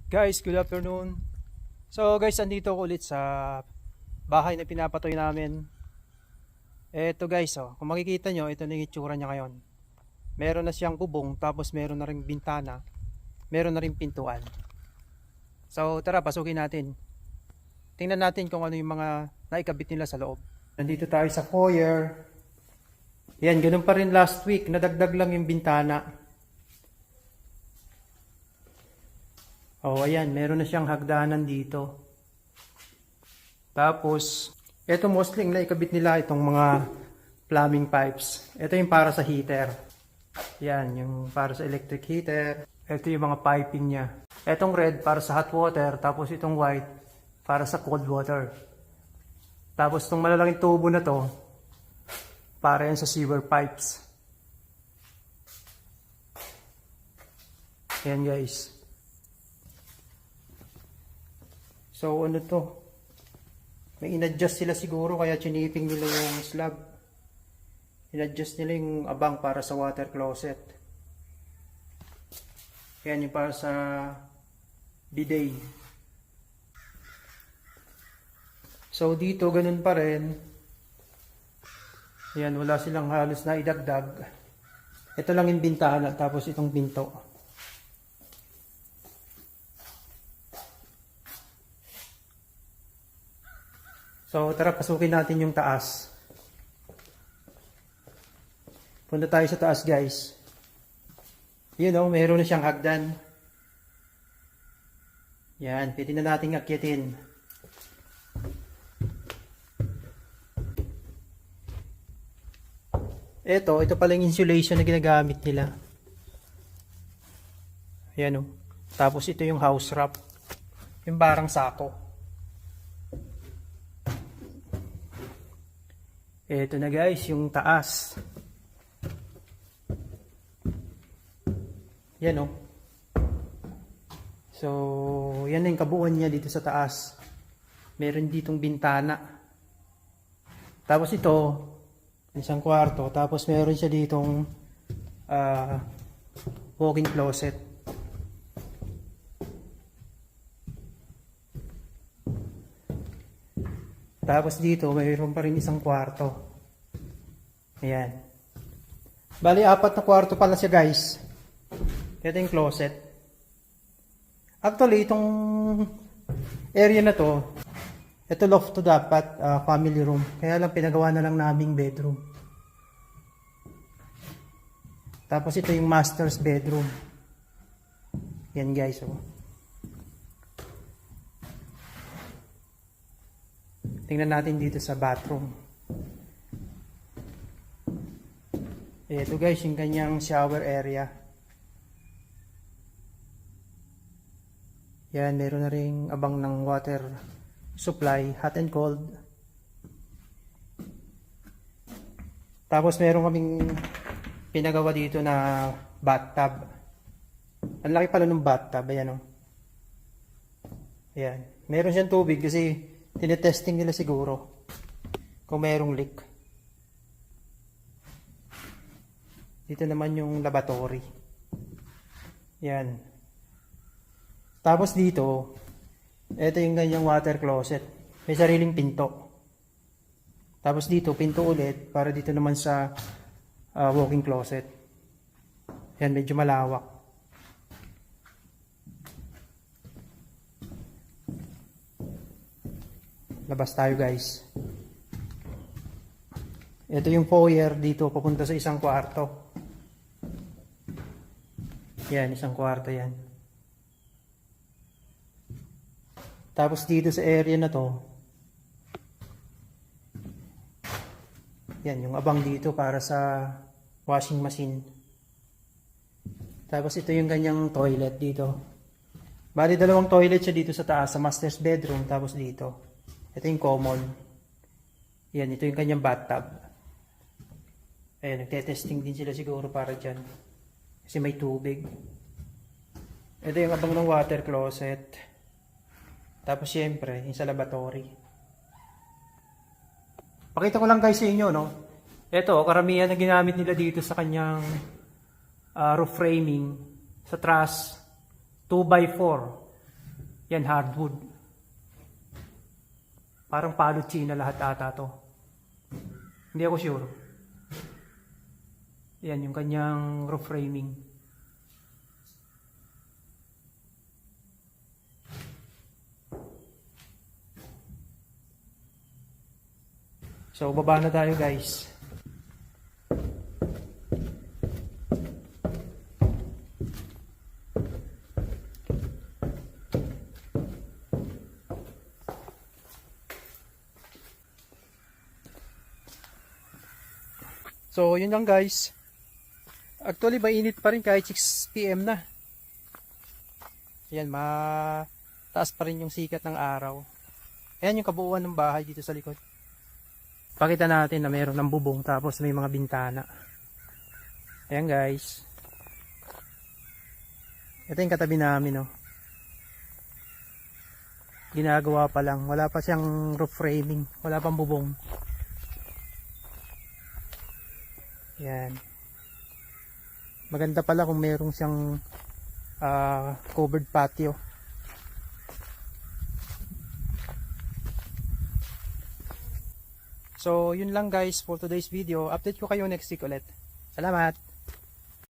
Guys, good afternoon. So guys, andito ako ulit sa bahay na pinapatoy namin. Eto guys, kung makikita nyo, ito na yung itsura niya ngayon. Meron na siyang bubong, tapos meron na ring bintana, meron na ring pintuan. So tara, pasukin natin. Tingnan natin kung ano yung mga naikabit nila sa loob. Nandito tayo sa foyer. Yan, ganun pa rin last week, nadagdag lang yung bintana. Oh, ayan, meron na siyang hagdanan dito. Tapos, ito mostly na ikabit nila itong mga plumbing pipes. Ito yung para sa heater. Yan, yung para sa electric heater. Ito yung mga piping niya. Itong red para sa hot water, tapos itong white para sa cold water. Tapos itong malalaking tubo na to, para yan sa sewer pipes. Yan guys. So ano to? May in-adjust sila siguro kaya chiniping nila yung slab. In-adjust nila yung abang para sa water closet. Yan yung para sa bidet. So dito ganun pa rin. Yan, wala silang halos na idagdag. Ito lang yung bintana tapos itong pinto. So tara, pasukin natin yung taas. Punta tayo sa taas guys. You know, meron na siyang hagdan. Yan, pwede na nating akyatin. Ito pala yung insulation na ginagamit nila. Yan o. Tapos ito yung house wrap. Yung barang sako. Ito na guys, yung taas. Yan o. So, yan na yung kabuuan niya dito sa taas. Meron ditong bintana. Tapos ito, isang kwarto. Tapos meron siya ditong walk-in closet. Tapos dito, mayroon pa rin isang kwarto. Ayan. Bali, 4 na kwarto pala siya guys. Ito yung closet. Actually, itong area na to, ito loft to dapat, family room. Kaya lang pinagawa na lang naming bedroom. Tapos ito yung master's bedroom. Yan guys, oh. Tingnan natin dito sa bathroom. Ito guys, yung kanyang shower area. Yan, meron na ring abang ng water supply, hot and cold. Tapos meron kaming pinagawa dito na bathtub. Ang laki pala ng bathtub, ayan o. Ayan, meron siyang tubig kasi tinetesting nila siguro kung mayroong leak. Dito naman yung lavatory. Yan. Tapos dito, ito yung ganyang water closet. May sariling pinto. Tapos dito, pinto ulit para dito naman sa walk-in closet. Yan, medyo malawak. Labas tayo guys. Ito yung foyer dito papunta sa isang kwarto. Yan, isang kwarto yan. Tapos dito sa area na to, yan, yung abang dito para sa washing machine. Tapos ito yung ganyang toilet dito. Bali, 2 toilet siya dito sa taas, sa master's bedroom, tapos dito. Ito yung common. Yan, ito yung kanyang bathtub. Ayan, nagte-testing din sila siguro para dyan. Kasi may tubig. Ito yung abang ng water closet. Tapos syempre, yung sa lavatory. Pakita ko lang guys sa inyo, no? Ito, karamihan na ginamit nila dito sa kanyang roof framing. Sa truss, 2x4. Yan, hardwood. Parang palod China lahat ata to. Hindi ako sure. Yan, yung kanyang roof framing. So, baba na tayo guys. So, yun lang guys. Actually, mainit pa rin kahit 6 PM na. Yan, mataas pa rin yung sikat ng araw. Ayan yung kabuuan ng bahay dito sa likod. Pakita natin na mayroon ng bubong tapos may mga bintana. Ayan guys. Ito yung katabi namin, oh. Ginagawa pa lang. Wala pa siyang roof framing. Wala pang bubong. Yan. Maganda pala kung mayroong siyang covered patio. So, yun lang guys for today's video. Update ko kayo next week ulit. Salamat!